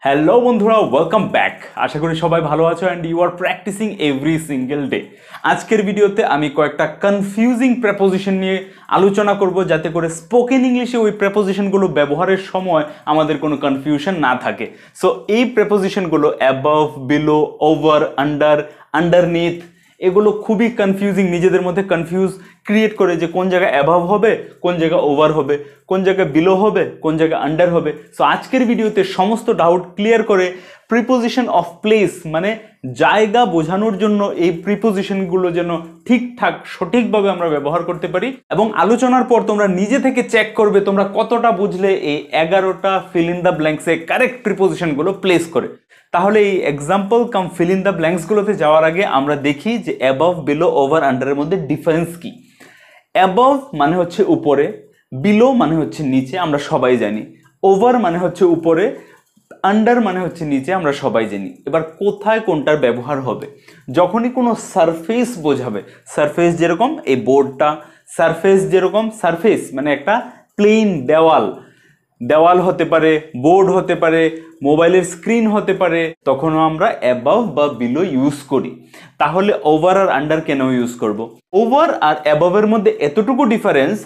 Hello বন্ধুরা, welcome back. আশা করি সবাই ভালো আছো and you are practising every single day. আজকের ভিডিওতে আমি কয়েকটা কনফিউজিং প্রেপোজিশন নিয়ে আলোচনা করব, যাতে করে স্পোকেন ইংলিশে ওই প্রেপোজিশনগুলো ব্যবহারের সময় আমাদের কোনো কনফিউশন না থাকে। সো এই প্রেপোজিশনগুলো above, below, over, under, underneath, এগুলো খুবই কনফিউজিং, নিজেদের মধ্যে কনফিউজ ক্রিয়েট করে যে কোন জায়গায় অ্যাভাব হবে, কোন জায়গায় ওভার হবে, কোন জায়গায় বিলো হবে, কোন জায়গায় আন্ডার হবে। সো আজকের ভিডিওতে সমস্ত ডাউট ক্লিয়ার করে প্রিপোজিশন অফ প্লেস মানে জায়গা বোঝানোর জন্য এই প্রিপোজিশনগুলো যেন ঠিকঠাক সঠিকভাবে আমরা ব্যবহার করতে পারি, এবং আলোচনার পর তোমরা নিজে থেকে চেক করবে তোমরা কতটা বুঝলে এই 11টা ফিল ইন দ্য ব্ল্যাঙ্কসে কারেক্ট প্রিপোজিশনগুলো প্লেস করে। তাহলে এই example cum fill in the ব্ল্যাঙ্কসগুলোতে যাওয়ার আগে আমরা দেখি যে অ্যাবভ, বিলো, ওভার, আন্ডারের মধ্যে ডিফারেন্স কি। অ্যাবভ মানে হচ্ছে উপরে, বিলো মানে হচ্ছে নিচে, আমরা সবাই জানি। ওভার মানে হচ্ছে উপরে, আন্ডার মানে হচ্ছে নিচে, আমরা সবাই জানি। এবার কোথায় কোনটার ব্যবহার হবে? যখনই কোনো সারফেস বোঝাবে, সারফেস যেরকম এই বোর্ডটা, সারফেস যেরকম, সারফেস মানে একটা প্লেন দেওয়াল, দেওয়াল হতে পারে, বোর্ড হতে পারে, মোবাইলের স্ক্রিন হতে পারে, তখনও আমরা অ্যাবাভ বা বিলো ইউজ করি। তাহলে ওভার আর আন্ডার কেন ইউজ করব? ওভার আর অ্যাবাভের মধ্যে এতটুকু ডিফারেন্স,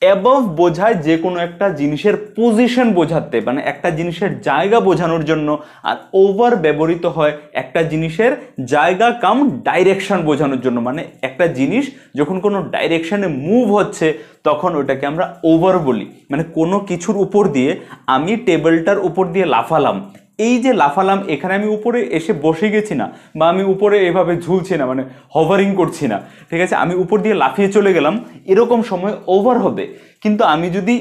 অ্যাবভ বোঝায় যে কোনো একটা জিনিসের পজিশন বোঝাতে, মানে একটা জিনিসের জায়গা বোঝানোর জন্য, আর ওভার ব্যবহৃত হয় একটা জিনিসের জায়গা কাম ডাইরেকশন বোঝানোর জন্য। মানে একটা জিনিস যখন কোনো ডাইরেকশনে মুভ হচ্ছে তখন ওটাকে আমরা ওভার বলি। মানে কোনো কিছুর উপর দিয়ে, আমি টেবিলটার উপর দিয়ে লাফালাম, এই যে লাফালাম, এখানে আমি উপরে এসে বসে গেছি না, বা আমি উপরে এভাবে ঝুলছি না, মানে হভারিং করছি না, ঠিক আছে, আমি উপর দিয়ে লাফিয়ে চলে গেলাম, এরকম সময় ওভার হবে। কিন্তু আমি যদি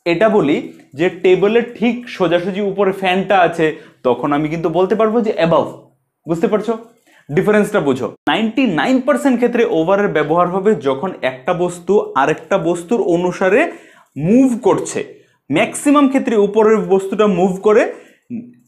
এটা বলি যে টেবিলের ঠিক সোজাসুজি উপরে ফ্যানটা আছে, তখন আমি কিন্তু বলতে পারবো যে অ্যাবাভ। বুঝতে পারছো ডিফারেন্সটা? বুঝো। 99% ক্ষেত্রে ওভারের ব্যবহার হবে যখন একটা বস্তু আরেকটা বস্তুর অনুসারে মুভ করছে। ম্যাক্সিমাম ক্ষেত্রে উপরের বস্তুটা মুভ করে,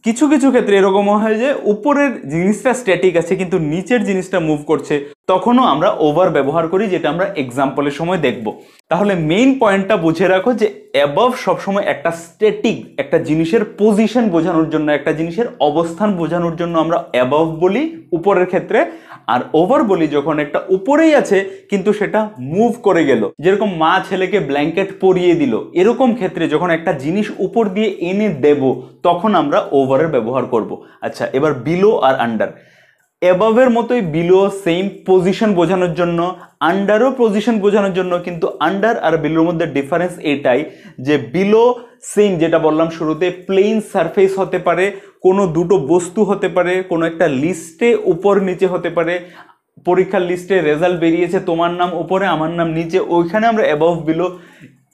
কিছু কিছু ক্ষেত্রে এরকমও হয় যে উপরের জিনিসটা স্ট্যাটিক আছে কিন্তু নিচের জিনিসটা মুভ করছে, তখনও আমরা ওভার ব্যবহার করি, যেটা আমরা এক্সাম্পলের সময় দেখব। তাহলে মেইন পয়েন্টটা বুঝে রাখো যে অ্যাবভ সবসময় একটা স্ট্যাটিক, একটা জিনিসের পজিশন বোঝানোর জন্য, একটা জিনিসের অবস্থান বোঝানোর জন্য আমরা অ্যাবভ বলি উপরের ক্ষেত্রে। আর ওভার বলি যখন একটা উপরেই আছে কিন্তু সেটা মুভ করে গেল, যেরকম মা ছেলেকে ব্ল্যাঙ্কেট পরিয়ে দিল, এরকম ক্ষেত্রে যখন একটা জিনিস উপর দিয়ে এনে দেব তখন আমরা ওভারের ব্যবহার করব। আচ্ছা, এবার বিলো আর আন্ডার। অ্যাবাভের মতোই বিলো সেম পজিশন বোঝানোর জন্য, আন্ডারও পজিশন বোঝানোর জন্য, কিন্তু আন্ডার আর বিলোর মধ্যে ডিফারেন্স এটাই যে বিলো সেম, যেটা বললাম শুরুতে, প্লেন সারফেস হতে পারে, কোনো দুটো বস্তু হতে পারে, কোনো একটা লিস্টে উপর নিচে হতে পারে। পরীক্ষার লিস্টে রেজাল্ট বেরিয়েছে, তোমার নাম উপরে আমার নাম নিচে, ওইখানে আমরা অ্যাবাভ বিলো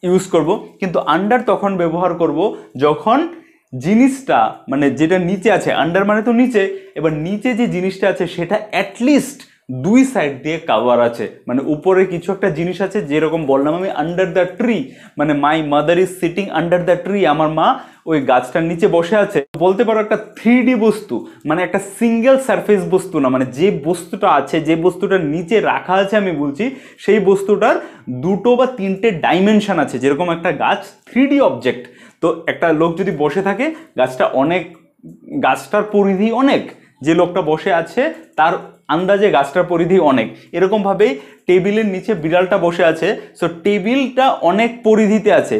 ইউজ করব। কিন্তু আন্ডার তখন ব্যবহার করব যখন জিনিসটা, মানে যেটা নিচে আছে, আন্ডার মানে তো নিচে, এবার নিচে যে জিনিসটা আছে সেটা অ্যাটলিস্ট দুই সাইড দিয়ে কাভার আছে। মানে উপরে কিছু একটা জিনিস আছে, যেরকম বললাম আমি আন্ডার দ্য ট্রি, মানে my mother is sitting under the tree, আমার মা ওই গাছটার নিচে বসে আছে। বলতে পারো একটা 3D বস্তু, মানে একটা সিঙ্গেল সারফেস বস্তু না, মানে যে বস্তুটা আছে, যে বস্তুটার নিচে রাখা আছে আমি বলছি, সেই বস্তুটার দুটো বা তিনটে ডাইমেনশন আছে। যেরকম একটা গাছ 3D অবজেক্ট, তো একটা লোক যদি বসে থাকে, গাছটা অনেক, গাছটার পরিধি অনেক, যে লোকটা বসে আছে তার আন্দাজে গাছটার পরিধি অনেক। এরকমভাবেই টেবিলের নিচে বিড়ালটা বসে আছে, সো টেবিলটা অনেক পরিধিতে আছে,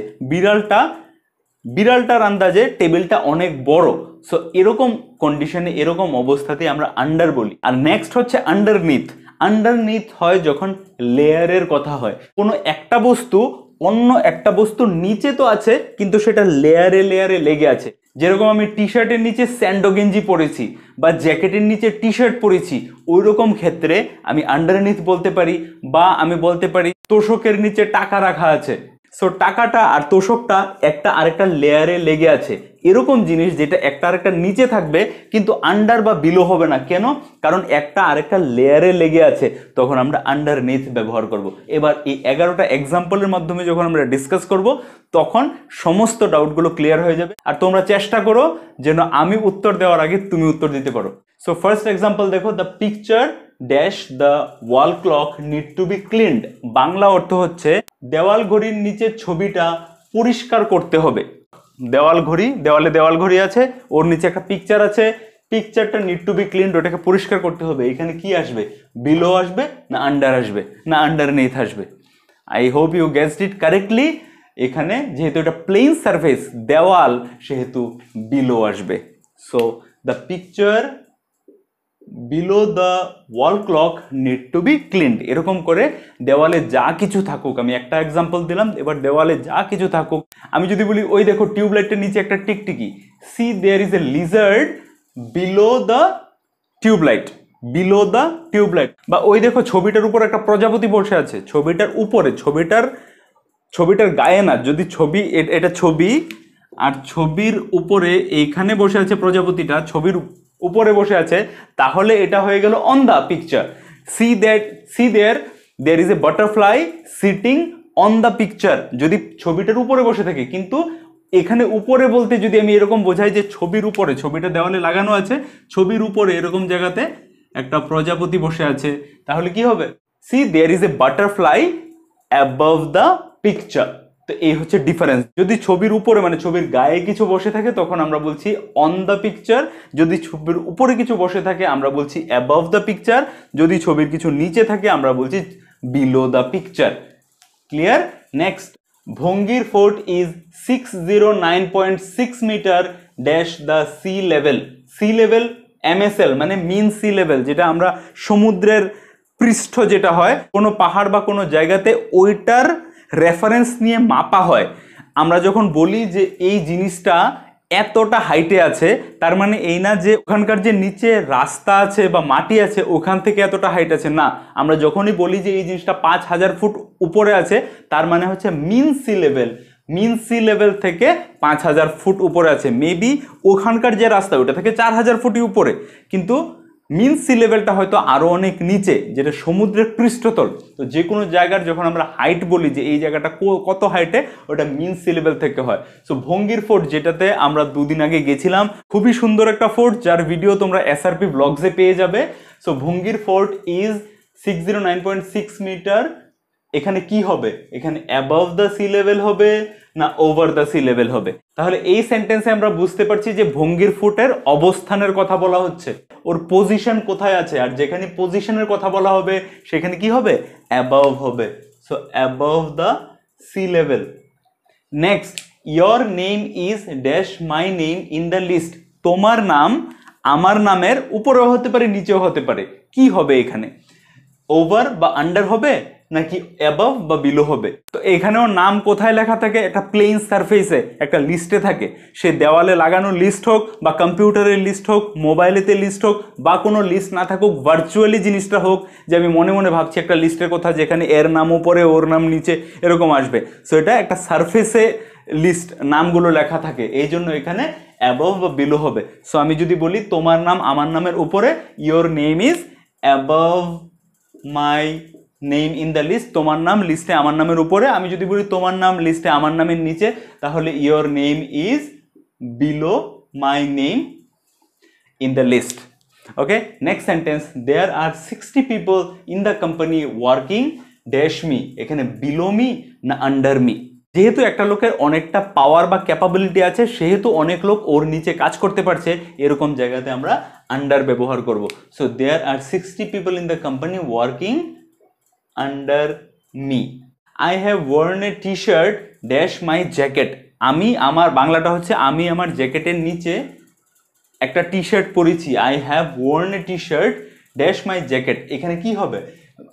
বিড়ালটার আন্দাজে টেবিলটা অনেক বড়। সো এরকম কন্ডিশনে, এরকম অবস্থাতে আমরা আন্ডার বলি। আর নেক্সট হচ্ছে আন্ডারনিথ। আন্ডারনিথ হয় যখন লেয়ারের কথা হয়, কোনো একটা বস্তু অন্য একটা বস্তুর নিচে তো আছে কিন্তু সেটা লেয়ারে লেয়ারে লেগে আছে। যেরকম আমি টি শার্টের নিচে স্যান্ডো গেঞ্জি পরেছি বা জ্যাকেটের নিচে টি শার্ট পরেছি, ওই রকম ক্ষেত্রে আমি আন্ডারনিথ বলতে পারি। বা আমি বলতে পারি তোষকের নিচে টাকা রাখা আছে, সো টাকাটা আর তোষকটা একটা আরেকটা লেয়ারে লেগে আছে। এরকম জিনিস যেটা একটা আরেকটা নিচে থাকবে কিন্তু আন্ডার বা বিলো হবে না, কেন? কারণ একটা আরেকটা লেয়ারে লেগে আছে, তখন আমরা আন্ডারনিথ ব্যবহার করব। এবার এই 11টা এক্সাম্পলের মাধ্যমে যখন আমরা ডিসকাস করব তখন সমস্ত ডাউটগুলো ক্লিয়ার হয়ে যাবে। আর তোমরা চেষ্টা করো যেন আমি উত্তর দেওয়ার আগে তুমি উত্তর দিতে পারো। সো ফার্স্ট এক্সাম্পল দেখো, the picture dash the wall clock need to be cleaned. Bangla অর্থ হচ্ছে দেওয়াল ঘড়ির নিচের ছবিটা পরিষ্কার করতে হবে। দেওয়াল ঘড়ি, দেওয়াল ঘড়ি আছে, ওর নিচে একটা পিকচার আছে, পিকচারটা নিড টু বি ক্লিনড, ওটাকে পরিষ্কার করতে হবে। এখানে কি আসবে? বিলো আসবে না আন্ডার আসবে না আন্ডারনিথ আসবে? I hope you guessed it correctly. এখানে যেহেতু এটা প্লেন সারফেস দেওয়াল, সেহেতু বিলো আসবে। So the picture below the wall clock need to be cleaned. এরকম করে দেওয়ালে যা কিছু থাকুক, আমি একটা এক্সাম্পল দিলাম, এবার দেওয়ালে যা কিছু থাকুক, আমি যদি বলি ওই দেখো টিউবলাইটের নিচে একটা টিকটিকি, see there is a lizard below the tubelight, below the tubelight. বা ওই দেখো ছবিটার উপর একটা প্রজাপতি বসে আছে, ছবিটার উপরে, ছবিটার গায়ে না, যদি ছবি, এটা ছবি আর ছবির উপরে এইখানে বসে আছে প্রজাপতিটা, ছবির উপরে বসে আছে, তাহলে এটা হয়ে গেল on the picture. See there is a butterfly sitting on the picture, যদি ছবিটার উপরে বসে থাকে। কিন্তু এখানে উপরে বলতে যদি আমি এরকম বোঝাই যে ছবির উপরে, ছবিটা দেওয়ালে লাগানো আছে, ছবির উপরে এরকম জায়গাতে একটা প্রজাপতি বসে আছে, তাহলে কি হবে? See there is a butterfly above the picture. তো এই হচ্ছে ডিফারেন্স। যদি ছবির উপরে মানে ছবির গায়ে কিছু বসে থাকে তখন আমরা বলছি অন দ্য পিকচার, যদি ছবির উপরে কিছু বসে থাকে আমরা বলছি অ্যাবভ দ্য পিকচার, যদি ছবির কিছু নিচে থাকে আমরা বলছি below the picture. Clear? Next, Bhongir fort is 609.6 metre dash the sea level. Sea level MSL মানে মিন সি লেভেল, যেটা আমরা সমুদ্রের পৃষ্ঠ যেটা হয় কোনো পাহাড় বা কোনো জায়গাতে, ওইটার রেফারেন্স নিয়ে মাপা হয়। আমরা যখন বলি যে এই জিনিসটা এতটা হাইটে আছে, তার মানে এই না যে ওখানকার যে নিচে রাস্তা আছে বা মাটি আছে ওখান থেকে এতটা হাইট আছে, না। আমরা যখনই বলি যে এই জিনিসটা 5000 ফুট উপরে আছে, তার মানে হচ্ছে মিন সি লেভেল, মিন সি লেভেল থেকে 5000 ফুট উপরে আছে। মেবি ওখানকার যে রাস্তা ওটা থেকে 4000 ফুটই উপরে, কিন্তু মিন সি লেভেলটা হয়তো আরো অনেক নিচে, যেটা সমুদ্রের পৃষ্ঠতল। তো যে কোনো জায়গার যখন আমরা হাইট বলি যে এই জায়গাটা কত হাইটে, ওটা মিন সি লেভেল থেকে হয়। সো ভঙ্গির ফোর্ট, যেটাতে আমরা 2 দিন আগে গেছিলাম, খুবই সুন্দর একটা ফোর্ট, যার ভিডিও তোমরা SRP ব্লগসে পেয়ে যাবে। So Bhongir fort is 609.6 metre. এখানে কি হবে? এখানে অ্যাবভ দ্য সি লেভেল হবে না ওভার দ্য সি লেভেল হবে? তাহলে এই সেন্টেন্সে আমরা বুঝতে পারছি যে ভঙ্গির ফুটের অবস্থানের কথা বলা হচ্ছে, ওর পজিশন কোথায় আছে। আর যেখানে পজিশনের কথা বলা হবে সেখানে কি হবে? অ্যাবভ হবে। So above the sea level. Next, your name is dash my name in the list. তোমার নাম আমার নামের উপরেও হতে পারে নিচেও হতে পারে। কি হবে এখানে? ওভার বা আন্ডার হবে নাকি অ্যাবভ বা বিলো হবে? তো এখানেও নাম কোথায় লেখা থাকে? একটা প্লেন সারফেসে একটা লিস্টে থাকে। সে দেওয়ালে লাগানো লিস্ট হোক বা কম্পিউটারের লিস্ট হোক, মোবাইলেতে লিস্ট হোক, বা কোনো লিস্ট না থাকুক, ভার্চুয়ালি জিনিসটা হোক, যে আমি মনে মনে ভাবছি একটা লিস্টের কথা, যেখানে এর নাম উপরে ওর নাম নিচে এরকম আসবে। সো এটা একটা সারফেসে লিস্ট, নামগুলো লেখা থাকে, এই জন্য এখানে অ্যাবভ বা বিলো হবে। সো আমি যদি বলি তোমার নাম আমার নামের উপরে, your name is above my name in the list, তোমার নাম লিস্টে আমার নামের উপরে। আমি যদি বলি তোমার নাম লিস্টে আমার নামের নিচে, তাহলে your name is below my name in the list. Okay, next sentence, there are 60 people in the company working dash me. এখানে বিলো মি না আন্ডার মি? যেহেতু একটা লোকের অনেকটা পাওয়ার বা ক্যাপাবিলিটি আছে, সেহেতু অনেক লোক ওর নিচে কাজ করতে পারছে, এরকম জায়গাতে আমরা আন্ডার ব্যবহার করব। So there are 60 people in the company working under me. I have worn a T shirt dash my jacket. আমি আমার, বাংলাটা হচ্ছে আমি আমার জ্যাকেটের নিচে একটা টি শার্ট পরেছি। I have worn a T shirt dash my jacket. এখানে কি হবে?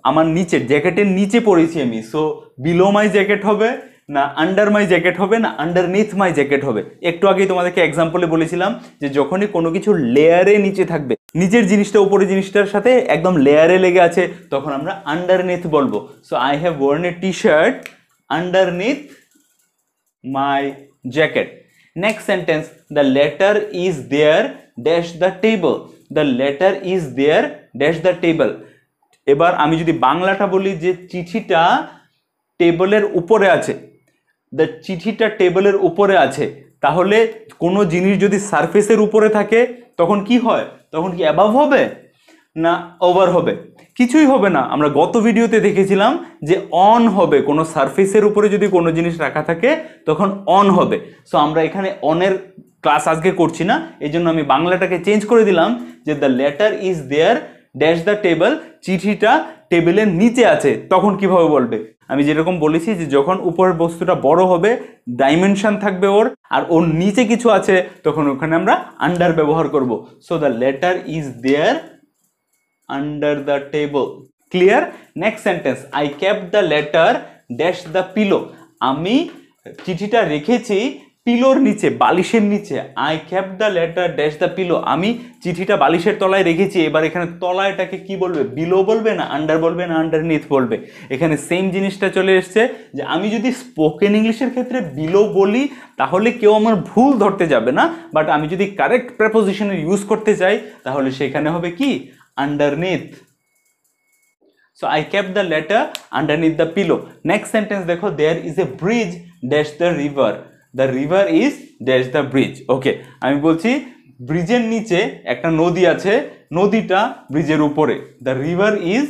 আমার নিচে, জ্যাকেটের নিচে পরেছি আমি। সো বিলো মাই জ্যাকেট হবে না আন্ডার মাই জ্যাকেট হবে না আন্ডারনিথ মাই জ্যাকেট হবে? একটু আগেই তোমাদেরকে এক্সাম্পলে বলেছিলাম যে যখনই কোনো কিছু লেয়ারে নিচে থাকবে, নিচের জিনিসটা উপরের জিনিসটার সাথে একদম লেয়ারে লেগে আছে, তখন আমরা আন্ডারনিথ বলবো। So I have worn a T shirt underneath my jacket. Next sentence, the letter is there dash the table. The letter is there dash the table. এবার আমি যদি বাংলাটা বলি যে চিঠিটা টেবলের উপরে আছে, দ্য চিঠিটা টেবলের উপরে আছে, তাহলে কোনো জিনিস যদি সারফেসের উপরে থাকে তখন কি হয়? তখন কি অ্যাবাভ হবে না ওভার হবে? কিছুই হবে না। আমরা গত ভিডিওতে দেখেছিলাম যে অন হবে, কোনো সারফেসের উপরে যদি কোনো জিনিস রাখা থাকে তখন অন হবে। সো আমরা এখানে অনের ক্লাস আজকে করছি না, এই জন্য আমি বাংলাটাকে চেঞ্জ করে দিলাম যে the letter is there dash the table, চিঠিটা টেবিলের নিচে আছে। তখন কিভাবে বলবে? আমি যেরকম বলেছি যে যখন উপরের বস্তুটা বড় হবে, ডাইমেনশন থাকবে ওর, আর ওর নিচে কিছু আছে, তখন ওখানে আমরা আন্ডার ব্যবহার করব। So the letter is there under the table. Clear? Next sentence, I kept the letter dash the pillow. আমি চিঠিটা রেখেছি পিলোর নিচে, বালিশের নিচে। I kept the letter dash the pillow. আমি চিঠিটা বালিশের তলায় রেখেছি। এবার এখানে তলায়টাকে কি বলবে? বিলো বলবে না আন্ডার বলবে না আন্ডারনিথ বলবে? এখানে সেম জিনিসটা চলে এসছে যে আমি যদি স্পোকেন ইংলিশের ক্ষেত্রে বিলো বলি তাহলে কেউ আমার ভুল ধরতে যাবে না, বাট আমি যদি কারেক্ট প্রেপোজিশনের ইউজ করতে চাই তাহলে সেখানে হবে কি? Underneath. So I kept the letter underneath the pillow. Next sentence দেখো, there is a bridge dash the river. The river is dash the bridge. Okay, আমি বলছি ব্রিজের নিচে একটা নদী আছে, নদীটা ব্রিজের উপরে। The river is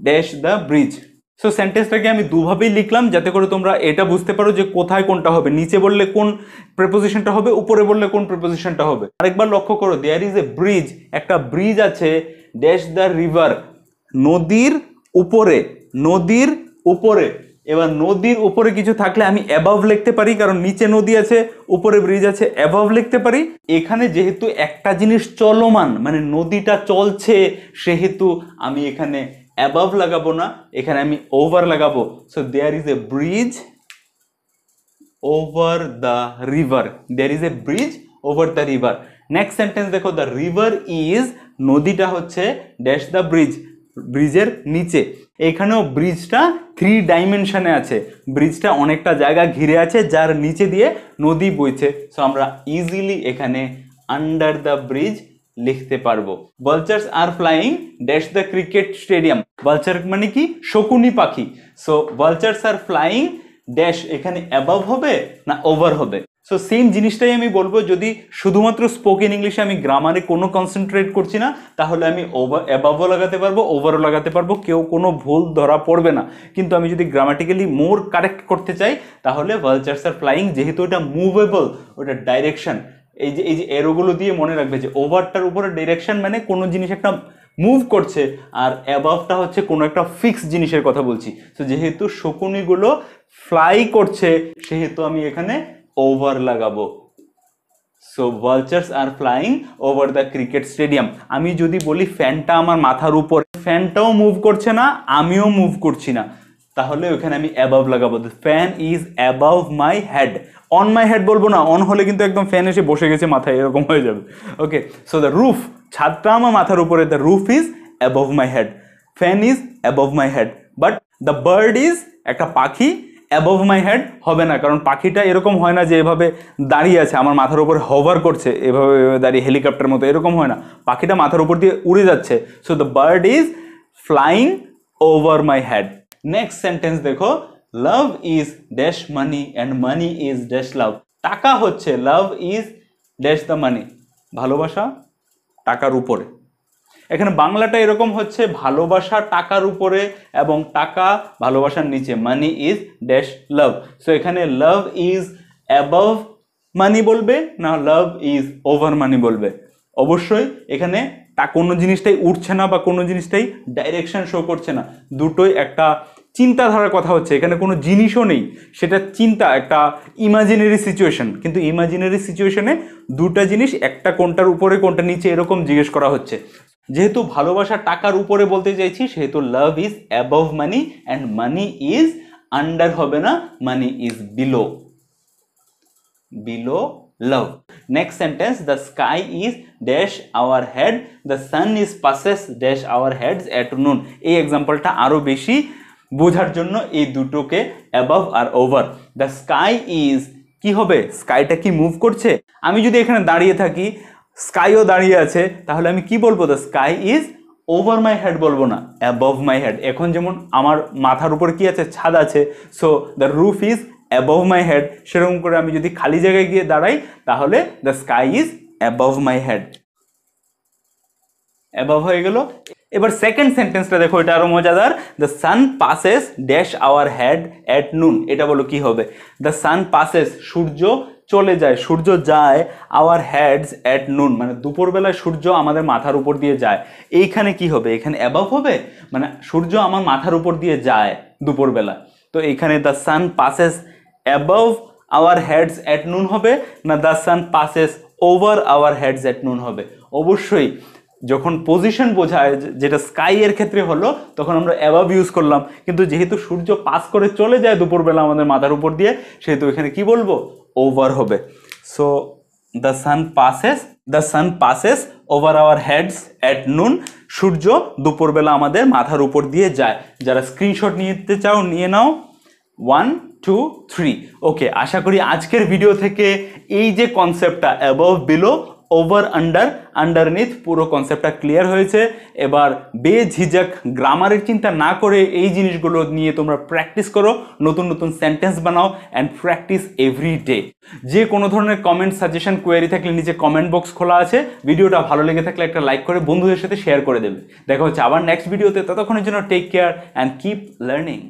dash the bridge. So সেন্টেন্সটাকে আমি দুভাবেই লিখলাম যাতে করে তোমরা এটা বুঝতে পারো যে কোথায় কোনটা হবে, নিচে বললে কোন প্রিপোজিশনটা হবে, উপরে বললে কোন প্রিপোজিশনটা হবে। আরেকবার লক্ষ্য করো, দেয়ার ইজ এ ব্রিজ, একটা ব্রিজ আছে, ড্যাশ দ্য রিভার, নদীর উপরে, নদীর উপরে। এবার নদীর উপরে কিছু থাকলে আমি অ্যাবাভ লিখতে পারি, কারণ নিচে নদী আছে, উপরে ব্রিজ আছে, অ্যাবাভ লিখতে পারি। এখানে যেহেতু একটা জিনিস চলমান, মানে নদীটা চলছে, সেহেতু আমি এখানে অ্যাবাভ লাগাবো না, এখানে আমি ওভার লাগাবো। So there is a bridge over the river, there is a bridge over the river. Next sentence দেখো, দ্য রিভার ইজ, নদীটা হচ্ছে ড্যাশ দ্য ব্রিজ, ব্রিজের নিচে। এখানেও ব্রিজটা 3 ডাইমেনশনে আছে, ব্রিজটা অনেকটা জায়গা ঘিরে আছে যার নিচে দিয়ে নদী বইছে। সো আমরা ইজিলি এখানে আন্ডার দ্য ব্রিজ লিখতে পারবো। Vultures are flying dash the cricket stadium. Vulture মানে কি? শকুনি পাখি। So vultures are flying dash, এখানে অ্যাবাভ হবে না ওভার হবে? সো সেম জিনিসটাই আমি বলবো, যদি শুধুমাত্র স্পোকেন ইংলিশে আমি গ্রামারে কোনো কনসেন্ট্রেট করছি না তাহলে আমি অ্যাবাভও লাগাতে পারবো, ওভারও লাগাতে পারবো, কেউ কোনো ভুল ধরা পড়বে না। কিন্তু আমি যদি গ্রামাটিক্যালি মোর কারেক্ট করতে চাই তাহলে ভালচার্স আর ফ্লাইং, যেহেতু এটা মুভেবল, ওটা ডাইরেকশন, এই যে এরোগুলো দিয়ে মনে রাখবে যে ওভারটার উপরে ডাইরেকশন মানে কোনো জিনিস একটা মুভ করছে, আর অ্যাবাভটা হচ্ছে কোনো একটা ফিক্স জিনিসের কথা বলছি। তো যেহেতু শকুনিগুলো ফ্লাই করছে সেহেতু আমি এখানে ওভার লাগাবো। So vultures are flying over the cricket stadium. আমি যদি বলি ফ্যানটা আমার মাথার উপর, ফ্যানটাও মুভ করছে না, আমিও মুভ করছি না, তাহলে ওখানে আমি অ্যাবাভ লাগাবো। The fan is above my head. On my head বলবো না, অন হলে কিন্তু একদম ফ্যান এসে বসে গেছে মাথায়, এরকম হয়ে যাবে। ওকে, সো দ্য রুফ, ছাদটা আমার মাথার উপরে, the roof is above my head, fan is above my head. But the bird is, একটা পাখি, অ্যাবাভ মাই হেড হবে না, কারণ পাখিটা এরকম হয় না যে এভাবে দাঁড়িয়ে আছে আমার মাথার উপরে হভার করছে, এভাবে দাঁড়িয়ে হেলিকপ্টার মতো, এরকম হয় না, পাখিটা মাথার উপর দিয়ে উড়ে যাচ্ছে। So the bird is flying over my head. Next sentence দেখো, love is dash money and money is dash love. টাকা হচ্ছে, love is dash the money, ভালোবাসা টাকার উপরে। এখানে বাংলাটা এরকম হচ্ছে, ভালোবাসা টাকার উপরে এবং টাকা ভালোবাসার নিচে, মানি ইজ ড্যাশ লাভ। সো এখানে লাভ ইজ অ্যাবাভ মানি বলবে না লাভ ইজ ওভার মানি বলবে? অবশ্যই এখানে কোনো জিনিসটাই উঠছে না বা কোনো জিনিসটাই ডাইরেকশন শো করছে না, দুটোই একটা চিন্তাধারার কথা হচ্ছে। এখানে কোনো জিনিসও নেই, সেটা চিন্তা, একটা ইমাজিনারি সিচুয়েশন। কিন্তু ইমাজিনারি সিচুয়েশনে দুটা জিনিস, একটা কোনটার উপরে কোনটা নিচে, এরকম জিজ্ঞেস করা হচ্ছে। যেহেতু ভালোবাসা টাকার উপরে বলতে চাইছি সেহেতু love is above money and money is under হবে না, money is below, below love. Next sentence, the sky is dash our head, the sun is passes dash our heads at noon. এই এক্সাম্পলটা আরো বেশি বোঝার জন্য এই দুটোকে above R over। the sky is কি হবে, স্কাইটা কি মুভ করছে? আমি যদি এখানে দাঁড়িয়ে থাকি, স্কাইও দাঁড়িয়ে আছে, তাহলে আমি কি বলবো? the sky is over my head বলবো না, above my head। এখন যেমন আমার মাথার উপর কি আছে, ছাদ আছে, so the roof is above my head। সেরকম করে আমি যদি খালি জায়গায় গিয়ে দাঁড়াই তাহলে the sky is above my head, above হয়ে গেল। এবার সেকেন্ড সেন্টেন্সটা দেখো, এটা আরো মজাদার। The sun passes dash our head at noon. এটা বলো কি হবে? দ্য সান পাসেস, সূর্য চলে যায়, সূর্য যায়, আওয়ার হেডস অ্যাট নুন, মানে দুপুরবেলায় সূর্য আমাদের মাথার উপর দিয়ে যায়। এইখানে কি হবে? এখানে অ্যাবাভ হবে, মানে সূর্য আমার মাথার উপর দিয়ে যায় দুপুরবেলা। তো এইখানে the sun passes above our heads at noon হবে, না the sun passes over our heads at noon হবে? অবশ্যই যখন পজিশন বোঝায়, যেটা স্কাই এর ক্ষেত্রে হলো, তখন আমরা অ্যাবাভ ইউজ করলাম, কিন্তু যেহেতু সূর্য পাস করে চলে যায় দুপুরবেলা আমাদের মাথার উপর দিয়ে, সেহেতু এখানে কি বলবো? ওভার হবে। So the sun passes over our heads at noon, সূর্য দুপুরবেলা আমাদের মাথার উপর দিয়ে যায়। যারা স্ক্রিনশট নিতে চাও নিয়ে নাও, 1 2 3। ওকে, আশা করি আজকের ভিডিও থেকে এই যে কনসেপ্টটা above, below, over, under, underneath, পুরো কনসেপ্টটা ক্লিয়ার হয়েছে। এবার বেঝিঝক গ্রামারের চিন্তা না করে এই জিনিসগুলো নিয়ে তোমরা প্র্যাকটিস করো, নতুন নতুন সেন্টেন্স বানাও অ্যান্ড প্র্যাকটিস এভরি ডে। যে কোনো ধরনের কমেন্ট, সাজেশন, কোয়েরি থাকলে নিচে কমেন্ট বক্স খোলা আছে। ভিডিওটা ভালো লেগে থাকলে একটা লাইক করে বন্ধুদের সাথে শেয়ার করে দেবে। দেখা হচ্ছে আবার নেক্সট ভিডিওতে, ততক্ষণের জন্য take care and keep learning.